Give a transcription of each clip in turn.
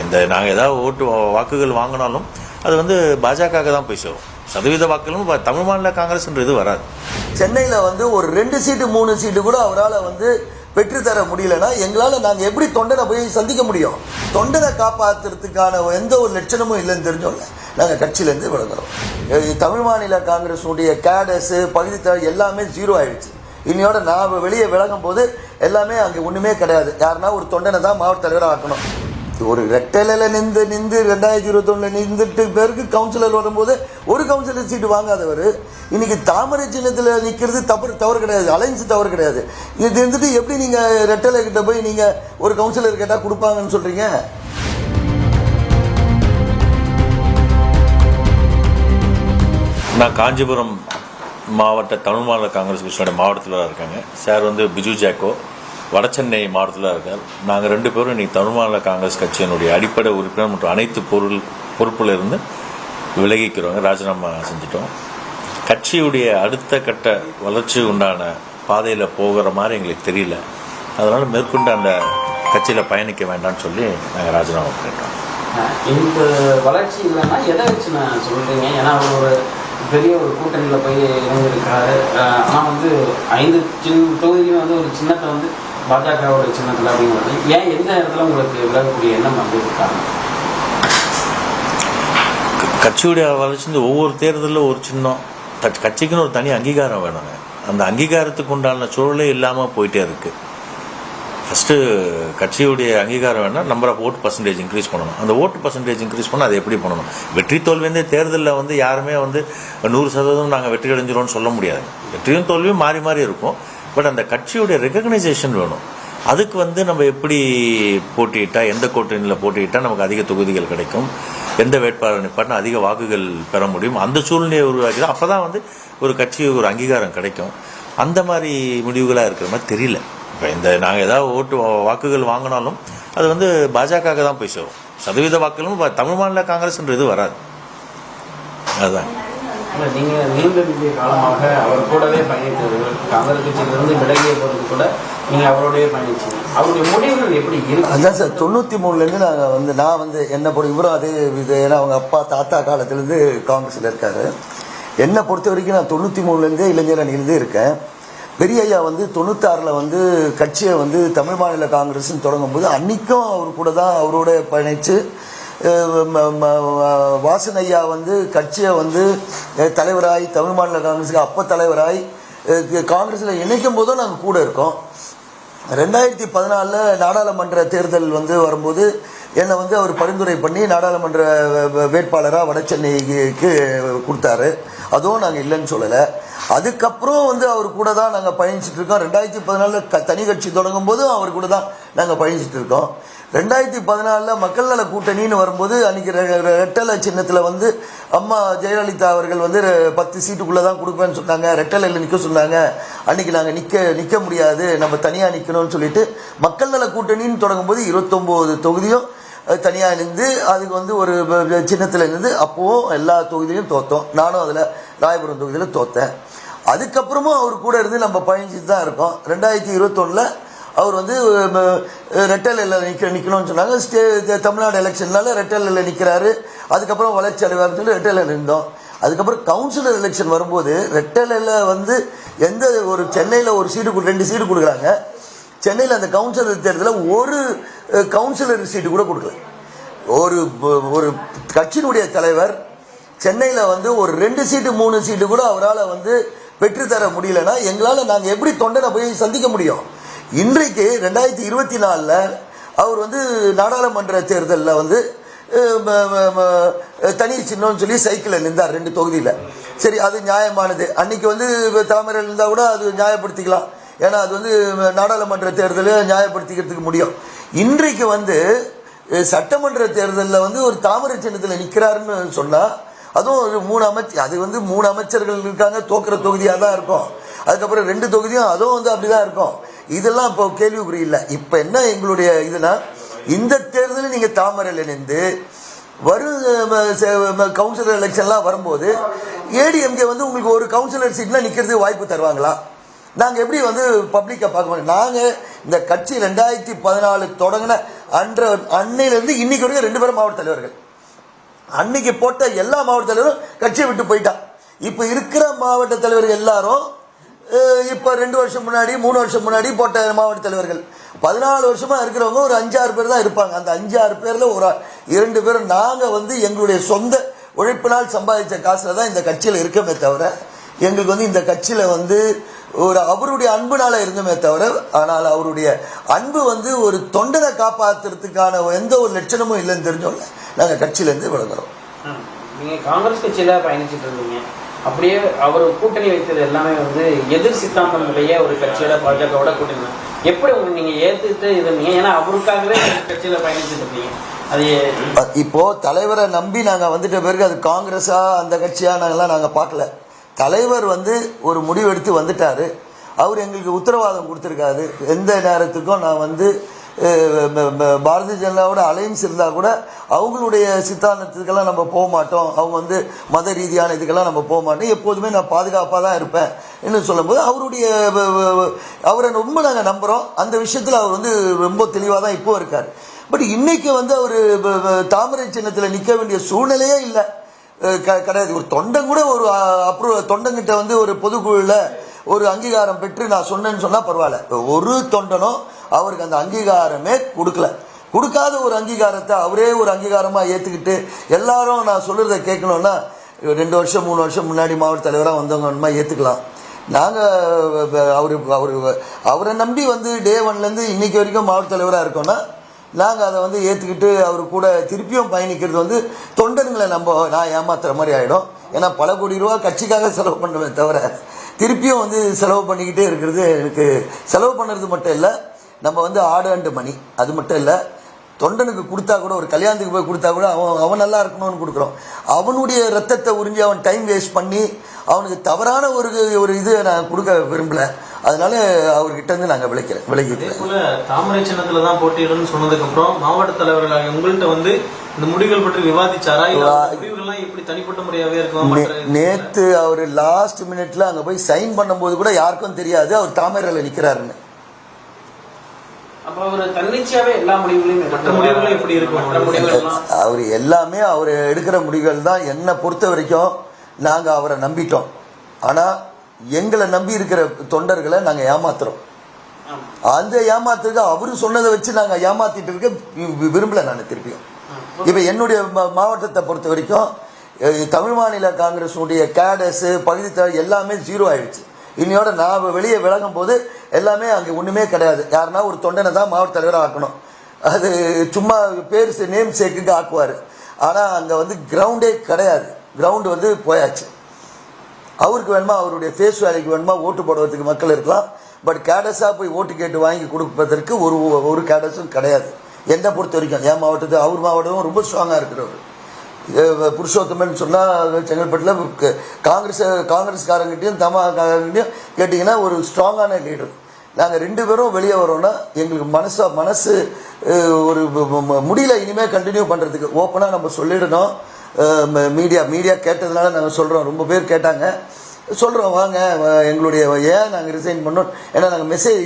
இந்த நாங்கள் ஏதாவது வாக்குகள் வாங்கினாலும் அது வந்து பாஜக தான் போய் சேரும். சதவீத வாக்குகளும் தமிழ் மாநில காங்கிரஸ்ன்ற இது வராது. சென்னையில் வந்து ஒரு 2 சீட்டு 3 சீட்டு கூட அவரால் வந்து பெற்றுத்தர முடியலன்னா எங்களால் நாங்கள் எப்படி தொண்டனை போய் சந்திக்க முடியும்? தொண்டனை காப்பாற்றுறதுக்கான எந்த ஒரு லட்சணமும் இல்லைன்னு தெரிஞ்சோம்ல நாங்கள் கட்சியிலேருந்து விளங்குறோம். தமிழ் மாநில காங்கிரஸுடைய கேடர்ஸு பகுதி எல்லாமே 0 ஆயிடுச்சு. இன்னையோட நான் வெளியே விளங்கும் போது எல்லாமே அங்கே ஒன்றுமே கிடையாது. யாருன்னா ஒரு தொண்டனை தான் மாவட்ட தலைவராக ஆக்கணும். ஒரு ரெட்டலையில் நின்று 2021 நின்றுட்டு பேருக்கு கவுன்சிலர் வரும்போது ஒரு கவுன்சிலர் சீட்டு வாங்காதவர் இன்னைக்கு தாமரை சின்னத்தில் நிற்கிறது தவறு கிடையாது, அலைன்ஸ் தவறு கிடையாது. இது இருந்துட்டு எப்படி நீங்கள் ரெட்டலை கிட்ட போய் நீங்கள் ஒரு கவுன்சிலர் கேட்டால் கொடுப்பாங்கன்னு சொல்கிறீங்க? நான் காஞ்சிபுரம் மாவட்ட தமிழ் மாநில காங்கிரஸ் கட்சியோட மாவட்டத்தில் இருக்காங்க. சார் வந்து பிஜு ஜாக்கோ வடசென்னை மாவட்டத்தில் இருக்கார். நாங்கள் 2 பேரும் இன்றைக்கி தமிழ் மாநில காங்கிரஸ் கட்சியினுடைய அடிப்படை உறுப்பினர் மற்றும் அனைத்து பொறுப்பில் இருந்து விலகிக்கிறவங்க ராஜினாமா செஞ்சிட்டோம். கட்சியுடைய அடுத்த கட்ட வளர்ச்சி உண்டான பாதையில் போகிற மாதிரி எங்களுக்கு தெரியல. அதனால் மேற்கொண்டு அந்த கட்சியில் பயணிக்க வேண்டாம்னு சொல்லி நாங்கள் ராஜினாமா பண்ணிட்டோம். இந்த வளர்ச்சி இல்லைன்னா எதை வச்சு நான் சொல்கிறீங்க? ஏன்னா ஒரு பெரிய ஒரு கூட்டணியில் போய் இறங்கியிருக்காரு. ஆனால் வந்து 5 தொகுதியிலும் வந்து ஒரு சின்னத்தை வந்து பாஜகவோட சின்னத்தில் அப்படிங்கிறது ஏன் எந்த இடத்துல உங்களுக்கு விலகக்கூடிய எண்ணம் வந்து இருக்காங்க? கட்சியுடைய வளர்ச்சி ஒவ்வொரு தேர்தலில் ஒரு சின்னம், கட்சிக்குன்னு ஒரு தனி அங்கீகாரம் வேணுங்க. அந்த அங்கீகாரத்துக்கு உண்டான சூழலே இல்லாமல் போயிட்டே இருக்குது. ஃபஸ்ட்டு கட்சியுடைய அங்கீகாரம் வேணால் நம்பர் ஆஃப் ஓட்டு பர்சன்டேஜ் இன்க்ரீஸ் பண்ணணும். அந்த ஓட்டு பர்சன்டேஜ் இன்க்ரீஸ் பண்ணால் அது எப்படி பண்ணணும்? வெற்றி தோல்வியே தேர்தலில் வந்து யாருமே வந்து 100% நாங்கள் வெற்றி அடைஞ்சிரோன்னு சொல்ல முடியாது. வெற்றியும் தோல்வியும் மாறி மாறி இருக்கும். பட் அந்த கட்சியுடைய ரெகக்னைசேஷன் வேணும். அதுக்கு வந்து நம்ம எப்படி போட்டியிட்டால், எந்த கூட்டணியில் போட்டியிட்டால் நமக்கு அதிக தொகுதிகள் கிடைக்கும், எந்த வேட்பாளர் நிப்பாட்டினா அதிக வாக்குகள் பெற முடியும், அந்த சூழ்நிலையை உருவாக்கிதான் அப்போ தான் வந்து ஒரு கட்சி ஒரு அங்கீகாரம் கிடைக்கும். அந்த மாதிரி முடிவுகளாக இருக்கிற மாதிரி தெரியல. இப்போ நாங்கள் ஏதாவது வாக்குகள் வாங்கினாலும் அது வந்து பாஜக தான் போய் சேரும். சதவீத வாக்குகளும் தமிழ் மாநில காங்கிரஸ்ன்ற இது வராது. அதுதான். நீங்கள் நீண்ட காலமாக அவர் கூடவே பயணித்தவர்கள், காங்கிரஸ் கட்சியிலிருந்து விலகிய போது கூட நீங்கள் அவரோடய பயணிச்சீங்க. அவருடைய முடிவுகள் எப்படி இருக்கு? அதான் சார் 93லேருந்து நான் வந்து என்னை பொறுத்த இவரும் அதே இது. ஏன்னா அவங்க அப்பா தாத்தா காலத்துலேருந்து காங்கிரஸில் இருக்காரு. என்னை பொறுத்த வரைக்கும் நான் 93லேருந்தே இளைஞர் அணியிலேருந்தே இருக்கேன். பெரிய ஐயா வந்து 96ல் வந்து கட்சியை வந்து தமிழ் மாநில காங்கிரஸ்ன்னு தொடங்கும்போது அன்றைக்கும் அவர் கூட தான் அவரோட பயணித்து வாசன் ஐயா வந்து கட்சியை வந்து தலைவராய் தமிழ் மாநில காங்கிரஸுக்கு அப்போ தலைவராய் காங்கிரஸில் இணைக்கும் போதும் நாங்கள் கூட இருக்கோம். 2014 நாடாளுமன்ற தேர்தல் வந்து வரும்போது என்னை வந்து அவர் பரிந்துரை பண்ணி நாடாளுமன்ற வேட்பாளராக வடசென்னைக்கு கொடுத்தாரு. அதுவும் நாங்கள் இல்லைன்னு சொல்லலை. அதுக்கப்புறம் வந்து அவர் கூட தான் நாங்கள் பயணிச்சுட்டு இருக்கோம். 2014 தனி கட்சி தொடங்கும் போதும் அவர் கூட தான் நாங்கள் பயணிச்சுட்டு இருக்கோம். 2014 மக்கள் நல கூட்டணின்னு வரும்போது அன்றைக்கி ரெட்டலை சின்னத்தில் வந்து அம்மா ஜெயலலிதா அவர்கள் வந்து 10 சீட்டுக்குள்ளே தான் கொடுப்பேன்னு சொன்னாங்க. ரெட்டலையில் நிற்க சொன்னாங்க. அன்றைக்கி நாங்கள் நிற்க முடியாது, நம்ம தனியாக நிற்கணும்னு சொல்லிட்டு மக்கள் நல கூட்டணின்னு தொடங்கும்போது 29 தொகுதியும் தனியாக இருந்து அதுக்கு வந்து ஒரு சின்னத்தில் இருந்து அப்போவும் எல்லா தொகுதியிலையும் தோற்றோம். நானும் அதில் ராயபுரம் தொகுதியில் தோற்றேன். அதுக்கப்புறமும் அவர் கூட இருந்து நம்ம பயணிச்சுட்டு தான் இருக்கோம். 2021 அவர் வந்து ரெட்டலையில் நிற்கணும்னு சொன்னாங்க. தமிழ்நாடு எலெக்ஷன்னால ரெட்டலையில் நிற்கிறாரு. அதுக்கப்புறம் வளர்ச்சி அடைவார்னு சொல்லி ரெட்டலையில் இருந்தோம். அதுக்கப்புறம் கவுன்சிலர் எலெக்ஷன் வரும்போது ரெட்டலையில் வந்து எந்த ஒரு சென்னையில் ஒரு சீட்டு 2 சீட்டு கொடுக்குறாங்க. சென்னையில் அந்த கவுன்சிலர் தேர்தலில் ஒரு கவுன்சிலர் சீட்டு கூட கொடுக்கல. ஒரு கட்சியினுடைய தலைவர் சென்னையில் வந்து ஒரு 2 சீட்டு 3 சீட்டு கூட அவரால் வந்து பெற்றுத்தர முடியலன்னா எங்களால் நாங்கள் எப்படி தொண்டனை போய் சந்திக்க முடியும்? இன்றைக்கு 2024 அவர் வந்து நாடாளுமன்ற தேர்தலில் வந்து தனி சின்னம்னு சொல்லி சைக்கிளில் நின்றார் 2 தொகுதியில். சரி, அது நியாயமானது. அன்னைக்கு வந்து தாமரையில் இருந்தால் கூட அது நியாயப்படுத்திக்கலாம். ஏன்னா அது வந்து நாடாளுமன்ற தேர்தலில் நியாயப்படுத்திக்கிறதுக்கு முடியும். இன்றைக்கு வந்து சட்டமன்ற தேர்தலில் வந்து ஒரு தாமரை சின்னத்தில் நிற்கிறாருன்னு சொன்னால் அதுவும் ஒரு 3 அது வந்து 3 அமைச்சர்கள் இருக்காங்க. தோக்கிற தொகுதியாக தான் இருக்கும். அதுக்கப்புறம் 2 தொகுதியும் அதுவும் வந்து அப்படி தான் இருக்கும். இதெல்லாம் இப்போ கேள்விக்குறி இல்லை. இப்போ என்ன எங்களுடைய இதுனா, இந்த தேர்தலில் நீங்கள் தாமரையில் நின்று வரும் கவுன்சிலர் எலெக்ஷன்லாம் வரும்போது ஏடிஎம்கே வந்து உங்களுக்கு ஒரு கவுன்சிலர் சீட்லாம் நிற்கிறதுக்கு வாய்ப்பு தருவாங்களா? நாங்கள் எப்படி வந்து பப்ளிக்கை பார்க்க முடியும்? நாங்கள் இந்த கட்சி 2014 தொடங்கின அன்னையிலிருந்து இன்னைக்கு வரைக்கும் 2 பேரும் மாவட்ட தலைவர்கள். அன்னைக்கு போட்ட எல்லா மாவட்ட தலைவரும் கட்சியை விட்டு போயிட்டான். இப்ப இருக்கிற மாவட்ட தலைவர்கள் எல்லாரும் இப்ப 2 வருஷம் முன்னாடி 3 வருஷம் முன்னாடி போட்ட மாவட்ட தலைவர்கள். 14 வருஷமா இருக்கிறவங்க ஒரு 5-6 பேர் தான் இருப்பாங்க. அந்த 5-6 பேர்ல ஒரு 2 பேரும் நாங்க எங்களுடைய சொந்த உழைப்பினால் சம்பாதிச்ச காசுல தான் இந்த கட்சியில இருக்கமே தவிர, எங்களுக்கு இந்த கட்சியில ஒரு அவருடைய அன்புனால இருந்தமே தவிர, ஆனால் அவருடைய அன்பு ஒரு தொண்டனை காப்பாற்றுறதுக்கான எந்த ஒரு லட்சணமும் இல்லைன்னு தெரிஞ்சோம்ல நாங்க கட்சியில இருந்து விலகுறோம். நீங்க காங்கிரஸ் கட்சியில பயணிச்சுட்டு இருந்தீங்க, அப்படியே அவர் கூட்டணி வைத்தது எல்லாமே எதிர் சித்தாந்தம் உடைய ஒரு கட்சியோட பாஜகவோட கூட்டணி எப்படி நீங்க ஏத்துட்டு இருந்தீங்க? ஏன்னா அவருக்காகவே கட்சியில பயணிச்சுட்டு இருந்தீங்க. அது இப்போ தலைவரை நம்பி நாங்க வந்துட்ட பிறகு அது காங்கிரஸா அந்த கட்சியா நாங்க பார்க்கல. தலைவர் ஒரு முடிவு எடுத்து வந்துட்டாரு. அவர் எங்களுக்கு உத்தரவாதம் கொடுத்துருக்காரு. எந்த நேரத்துக்கும் நான் பாரதிய ஜனதாவோட அலைன்ஸ் இருந்தால் கூட அவங்களுடைய சித்தாந்தத்துக்கெல்லாம் நம்ம போக மாட்டோம், அவங்க மத ரீதியான இதுக்கெல்லாம் நம்ம போக மாட்டோம், எப்போதுமே நான் பாதுகாப்பாக தான் இருப்பேன் என்று சொல்லும்போது அவரை ரொம்ப நாங்கள் நம்புகிறோம். அந்த விஷயத்தில் அவர் ரொம்ப தெளிவாக தான் இப்போ இருக்கார். பட் இன்னைக்கு அவர் தாமரை சின்னத்தில் நிற்க வேண்டிய சூழ்நிலையே இல்லை, கிடையாது. ஒரு தொண்டன் கூட தொண்டங்கிட்ட ஒரு பொதுக்குழுல ஒரு அங்கீகாரம் பெற்று நான் சொன்னேன்னு சொன்னா பரவாயில்ல. ஒரு தொண்டனும் அவருக்கு அந்த அங்கீகாரமே கொடுக்காத ஒரு அங்கீகாரத்தை அவரே ஒரு அங்கீகாரமா ஏத்துக்கிட்டு எல்லாரும் நான் சொல்றதை கேட்கணும்னா 2 வருஷம் 3 வருஷம் முன்னாடி மாவட்ட தலைவராக வந்தவங்க ஏத்துக்கலாம். நாங்க அவரை நம்பி டே 1லேருந்து இன்னைக்கு வரைக்கும் மாவட்ட தலைவராக இருக்கோம்னா நாங்கள் அதை ஏற்றுக்கிட்டு அவர் கூட திருப்பியும் பயணிக்கிறது தொண்டனுங்களை நான் ஏமாத்துற மாதிரி ஆகிடும். ஏன்னா பல கோடி ரூபா கட்சிக்காக செலவு பண்ணுவேன் தவிர திருப்பியும் செலவு பண்ணிக்கிட்டே இருக்கிறது எனக்கு செலவு பண்ணுறது மட்டும் இல்லை, நம்ம ஆடு அண்டு மணி அது மட்டும் இல்லை, தொண்டனுக்கு கொடுத்தா கூட ஒரு கல்யாணத்துக்கு போய் கொடுத்தா கூட அவன் நல்லா இருக்கணும்னு கொடுக்குறோம். அவனுடைய ரத்தத்தை உறிஞ்சி அவன் டைம் வேஸ்ட் பண்ணி அவனுக்கு தவறான ஒரு இது நான் கொடுக்க விரும்பல. அதனால அவர்கிட்ட இருந்து நாங்கள் விலகிக்கிறோம். தாமரை சின்னத்துல தான் போட்டியிடணும்னு சொன்னதுக்கு அப்புறம் மாவட்ட தலைவர்களாக உங்கள்கிட்ட இந்த முடிவுகள் பற்றி விவாதிச்சாரா? முடிவுகள்லாம் எப்படி தனிப்பட்ட முறையாவே இருக்கும்? நேத்து அவர் லாஸ்ட் மினிட்ல அங்க போய் சைன் பண்ணும்போது கூட யாருக்கும் தெரியாது அவர் தாமரையில நிக்கிறாருன்னு. அவர் எல்லாமே அவர் எடுக்கிற முடிவுகள் தான். என்னை பொறுத்த வரைக்கும் நாங்க அவரை நம்பிட்டோம். ஆனா எங்களை நம்பி இருக்கிற தொண்டர்களை நாங்க ஏமாத்துறோம். அந்த ஏமாத்துக்கு அவரு சொன்னதை வச்சு நாங்க ஏமாத்திட்டு இருக்க விரும்பல. நான் திருப்பியும் இப்ப என்னுடைய மாவட்டத்தை பொறுத்த வரைக்கும் தமிழ் மாநில காங்கிரஸுடைய கேடஸ் பகுதி எல்லாமே 0 ஆயிடுச்சு. இன்னையோட நான் வெளியே விலகும் போது எல்லாமே அங்கே ஒண்ணுமே கிடையாது. யாருன்னா ஒரு தொண்டனை தான் மாவட்ட தலைவராக ஆக்கணும், அது சும்மா பேர் நேம் சேக்குக்கு ஆக்குவார். ஆனால் அங்கே கிரவுண்டே கிடையாது, கிரவுண்டு போயாச்சு. அவருக்கு வேணுமா அவருடைய ஃபேஸ் வேலைக்கு வேணுமா ஓட்டு போடுறதுக்கு மக்கள் இருக்கலாம், பட் கேடஸாக போய் ஓட்டு கேட்டு வாங்கி கொடுப்பதற்கு ஒரு கேடஸும் கிடையாது என்னை பொறுத்த வரைக்கும். என் மாவட்டத்தை அவர் மாவட்டமும் ரொம்ப ஸ்ட்ராங்காக இருக்கிறவர். புருஷோத்தமன் சொன்னால் செங்கல்பட்டில் காங்கிரஸ்காரங்கிட்டையும் தமாகாரங்கிட்டையும் கேட்டிங்கன்னா ஒரு ஸ்ட்ராங்கான லீடர். நாங்கள் 2 பேரும் வெளியே வரோன்னா எங்களுக்கு மனசு ஒரு முடியல இனிமேல் கண்டினியூ பண்ணுறதுக்கு. ஓப்பனாக நம்ம சொல்லிடணும். மீடியா கேட்டதுனால நாங்கள் சொல்கிறோம். ரொம்ப பேர் கேட்டாங்க, சொல்கிறோம் வாங்க எங்களுடைய ஏன் நாங்கள் ரிசைன் பண்ணோம். ஏன்னா நாங்கள் மெசேஜ்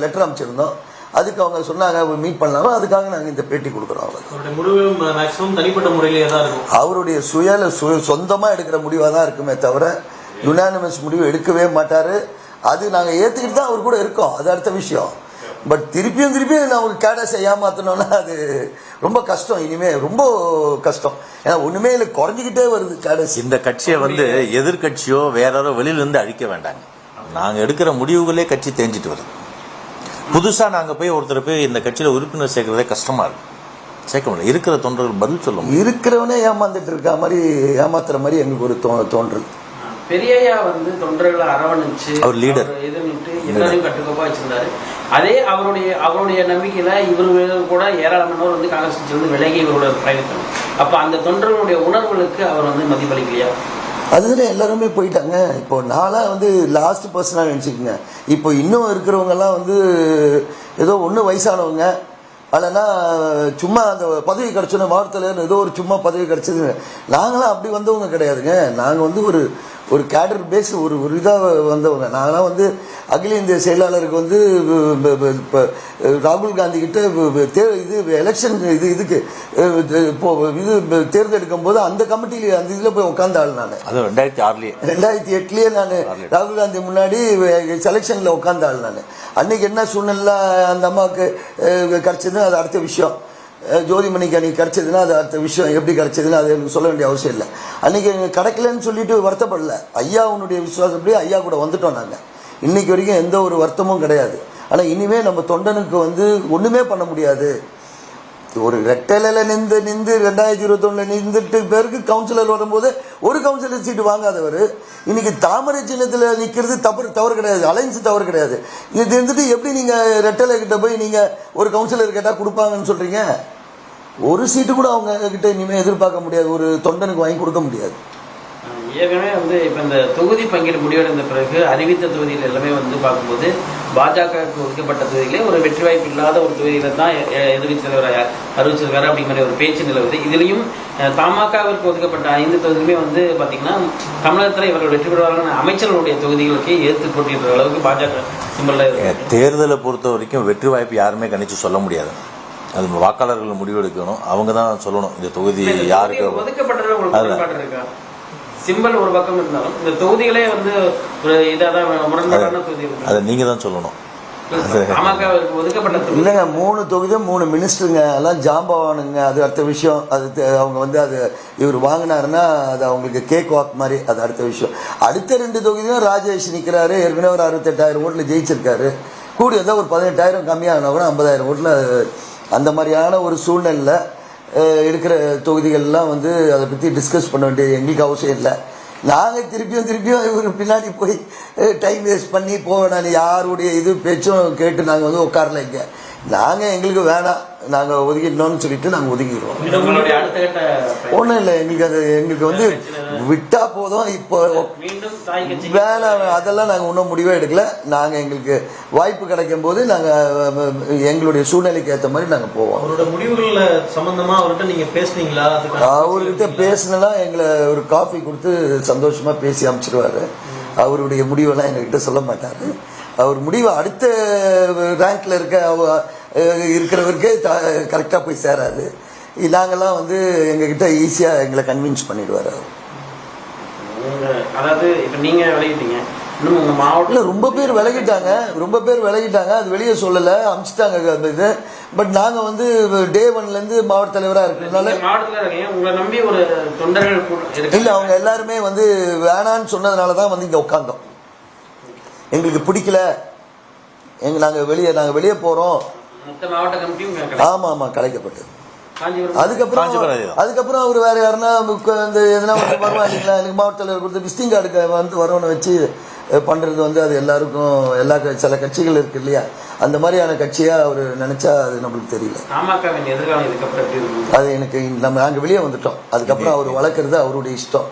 லெட்டர் அனுப்பிச்சிருந்தோம். அதுக்கு அவங்க சொன்னாங்க மீட் பண்ணலாம், அதுக்காக நாங்கள் இந்த பேட்டி கொடுக்குறோம். அவருடைய சொந்தமாக எடுக்கிற முடிவாக தான் இருக்குமே தவிர யுனானிமஸ் முடிவு எடுக்கவே மாட்டார். அது நாங்கள் ஏற்றுக்கிட்டு தான் அவர் கூட இருக்கோம், அது அடுத்த விஷயம். பட் திருப்பியும் அவங்க கேடஸை ஏமாத்தணும்னா அது ரொம்ப கஷ்டம். இனிமே ரொம்ப கஷ்டம். ஏன்னா ஒண்ணுமே இல்லை, குறைஞ்சிக்கிட்டே வருது கேடஸ். இந்த கட்சியை எதிர்கட்சியோ வேற யாரோ வெளியிலிருந்து அழிக்க வேண்டாங்க. நாங்கள் எடுக்கிற முடிவுகளே கட்சி தேஞ்சிட்டு வருது. புதுசா நாங்க போய் ஒருத்தர் போய் இந்த கட்சியில உறுப்பினர் சேர்க்கறதே கஷ்டமா இருக்கு, சேர்க்க முடியல. இருக்கிற தொண்டர்கள் பதில் சொல்லும். இருக்கிறவனே ஏமாந்துட்டு இருக்க மாதிரி ஏமாத்துற மாதிரி எங்களுக்கு ஒரு தோன்றுது. பெரியய்யா தொண்டர்களை அரவணைச்சு அவர் லீடர் எதிர்த்து எல்லாரையும் கட்டுக்கோப்பா வச்சிருந்தாரு. அதே அவருடைய நம்பிக்கையில இவரு கூட ஏராளமானவர் காங்கிரஸ் கட்சி விலகி இவரோட பயணித்தாங்க. அப்ப அந்த தொண்டர்களுடைய உணர்வுகளுக்கு அவர் மதிப்பளிக்கலையா? அதுதான் எல்லாருமே போயிட்டாங்க. இப்போ நான்லாம் லாஸ்ட் பர்சனாக நினச்சிக்கோங்க. இப்போ இன்னும் இருக்கிறவங்க எல்லாம் ஏதோ வயசானவங்க, இல்லைன்னா சும்மா அந்த பதவி கிடைச்சோன்னா மாவட்டத்தில் ஏதோ ஒரு சும்மா பதவி கிடைச்சது. நாங்களாம் அப்படி வந்தவங்க கிடையாதுங்க. நாங்கள் ஒரு கேடர் பேஸ் ஒரு இதாக வந்தவங்க. நாங்களாம் வந்து அகில இந்திய செயலாளருக்கு வந்து இப்போ ராகுல் காந்தி கிட்ட இது எலெக்ஷன் இதுக்கு இப்போ இது தேர்ந்தெடுக்கும் போது அந்த கமிட்டியில் அந்த இதில் போய் உட்காந்த ஆள் நான். அது 2008 நான் ராகுல் காந்தி முன்னாடி செலெக்ஷனில் உட்காந்த ஆள் நான். அன்னைக்கு என்ன சூழ்நிலை அந்த அம்மாவுக்கு கிடைச்சதுன்னு அது அடுத்த விஷயம். ஜோதிமணிக்கு அன்றைக்கி கிடச்சதுன்னா அது அடுத்த விஷயம். எப்படி கிடச்சதுன்னு அது எனக்கு சொல்ல வேண்டிய அவசியம் இல்லை. அன்றைக்கி கிடைக்கலன்னு சொல்லிட்டு வருத்தப்படல. ஐயாவுடைய விசுவாசப்படி ஐயா கூட வந்துட்டோம் நாங்கள். இன்றைக்கி வரைக்கும் எந்த ஒரு வருத்தமும் கிடையாது. ஆனால் இனிமேல் நம்ம தொண்டனுக்கு வந்து ஒன்றுமே பண்ண முடியாது. ஒரு ரெட்டலையில் நின்று 2021 நின்றுட்டு பேருக்கு கவுன்சிலர் வரும்போது ஒரு கவுன்சிலர் சீட்டு வாங்காதவர் இன்னைக்கு தாமரை சின்னத்தில் நிற்கிறது தவறு கிடையாது. அலைன்ஸ் தவறு கிடையாது. இது இருந்துட்டு எப்படி நீங்கள் ரெட்டலை கிட்ட போய் நீங்கள் ஒரு கவுன்சிலர் கேட்டால் கொடுப்பாங்கன்னு சொல்கிறீங்க? ஒரு சீட்டு கூட அவங்க கிட்ட இனிமேல் எதிர்பார்க்க முடியாது. ஒரு தொண்டனுக்கு வாங்கி கொடுக்க முடியாது. ஏற்கனவே வந்து இப்போ இந்த தொகுதி பங்கீடு முடிவடைந்த பிறகு அறிவித்த தொகுதியில் எல்லாமே வந்து பார்க்கும்போது பாஜகவுக்கு ஒதுக்கப்பட்ட தொகுதியிலே ஒரு வெற்றி வாய்ப்பு இல்லாத ஒரு தொகுதியில தான் எதிர்கட்சி தலைவர் அறிவிச்சிருக்காரு அப்படிங்கிற ஒரு பேச்சு நிலவுது. இதுலேயும் தமாகவிற்கு ஒதுக்கப்பட்ட 5 தொகுதியுமே வந்து பார்த்தீங்கன்னா தமிழகத்தில் இவர்கள் வெற்றி பெறுவார்கள் அமைச்சர்களுடைய தொகுதிகளுக்கு எதிர்த்து போட்டியிடுற அளவுக்கு பாஜக சிம்பல்ல தேர்தலை பொறுத்த வரைக்கும் வெற்றி வாய்ப்பு யாருமே கணிச்சு சொல்ல முடியாது. அது வாக்காளர்கள் முடிவெடுக்கணும். அவங்க தான் சொல்லணும் இந்த தொகுதி யாருக்கு ஒதுக்கப்பட்டது. உங்களுக்கு இருக்கா? சிம்பல் ஒரு பக்கம் இருந்தாலும் இந்த தொகுதிகளே வந்து ஒரு இதான் முரண்பாடான தொகுதி. அதை நீங்க தான் சொல்லணும். இல்லைங்க, 3 தொகுதியும் 3 மினிஸ்டருங்க, எல்லாம் ஜாம்பவானுங்க. அது அடுத்த விஷயம். அது அவங்க வந்து அது இவர் வாங்கினாருன்னா அது அவங்களுக்கு கேக் வாக் மாதிரி. அது அடுத்த விஷயம். அடுத்த 2 தொகுதியும் ராஜேஷ் நிற்கிறாரு. ஏற்கனவே ஒரு 68,000 ஓட்டில் ஜெயிச்சிருக்காரு. கூடி வந்தால் ஒரு 18,000 கம்மியாகினா கூட 50,000 ஓட்டில் அந்த மாதிரியான ஒரு சூழ்நிலை இருக்கிற தொகுதிகள்லாம் வந்து அதை பற்றி டிஸ்கஸ் பண்ண வேண்டிய எங்களுக்கு அவசியம் இல்லை. நாங்கள் திருப்பியும் இவர் பின்னாடி போய் டைம் வேஸ்ட் பண்ணி போவேன். யாருடைய இது பேச்சும் கேட்டு நாங்கள் வந்து உட்காரல. இங்கே நாங்கள் எங்களுக்கு வேணாம், நாங்கள் ஒதுக்கிடணும்னு சொல்லிட்டு நாங்கள் ஒதுக்கிடுவோம். ஒன்றும் இல்லை, எங்களுக்கு வந்து விட்டா போதும். இப்போ வேலை அதெல்லாம் நாங்கள் இன்னும் முடிவே எடுக்கல. நாங்கள் எங்களுக்கு வாய்ப்பு கிடைக்கும் போது நாங்கள் எங்களுடைய சூழ்நிலைக்கு ஏற்ற மாதிரி நாங்கள் போவோம். அவரோட முடிவுகள் சம்பந்தமா அவர்கிட்ட நீங்க பேசுனீங்களா? அவர்கிட்ட பேசினா எங்களை ஒரு காஃபி கொடுத்து சந்தோஷமா பேசி அனுப்பிச்சிடுவாரு. அவருடைய முடிவெல்லாம் எங்ககிட்ட சொல்ல மாட்டாரு. அவர் முடிவு அடுத்த ரேங்க்ல இருக்கிறவருக்கே கரெக்டாக போய் சேராது. நாங்கள்லாம் வந்து எங்ககிட்ட ஈஸியாக எங்களை கன்வின்ஸ் பண்ணிடுவார். அதாவது இப்போ நீங்கள் விலகிட்டீங்க, இன்னும் உங்கள் மாவட்டத்தில் ரொம்ப பேர் விலகிட்டாங்க. அது வெளியே சொல்லலை, அனுப்பிச்சிட்டாங்க அந்த இது. பட் நாங்கள் வந்து டே 1லேருந்து மாவட்ட தலைவராக இருக்கிறதுனால மாவட்டத்தில் இருக்கீங்க. உங்களை நம்பி ஒரு தொண்டர்கள் இல்லை, அவங்க எல்லாருமே வந்து வேணான்னு சொன்னதுனால தான் வந்து இங்கே உட்காந்தோம். எங்களுக்கு பிடிக்கல, நாங்கள் வெளியே போகிறோம். ஆமாம், கலைக்கப்பட்டது. அதுக்கப்புறம் அவர் வேற யாருன்னா இந்த எதனா வருவாங்க. எனக்கு மாவட்ட தலைவர் கொடுத்து விசிட்டிங் கார்டுக்கு வந்து வரவனை வச்சு பண்ணுறது வந்து அது எல்லாருக்கும் சில கட்சிகள் இருக்கு இல்லையா, அந்த மாதிரியான கட்சியாக அவர் நினைச்சா அது நம்மளுக்கு தெரியல. அது எனக்கு நாங்கள் வெளியே வந்துட்டோம். அதுக்கப்புறம் அவர் வளர்க்குறது அவருடைய இஷ்டம்.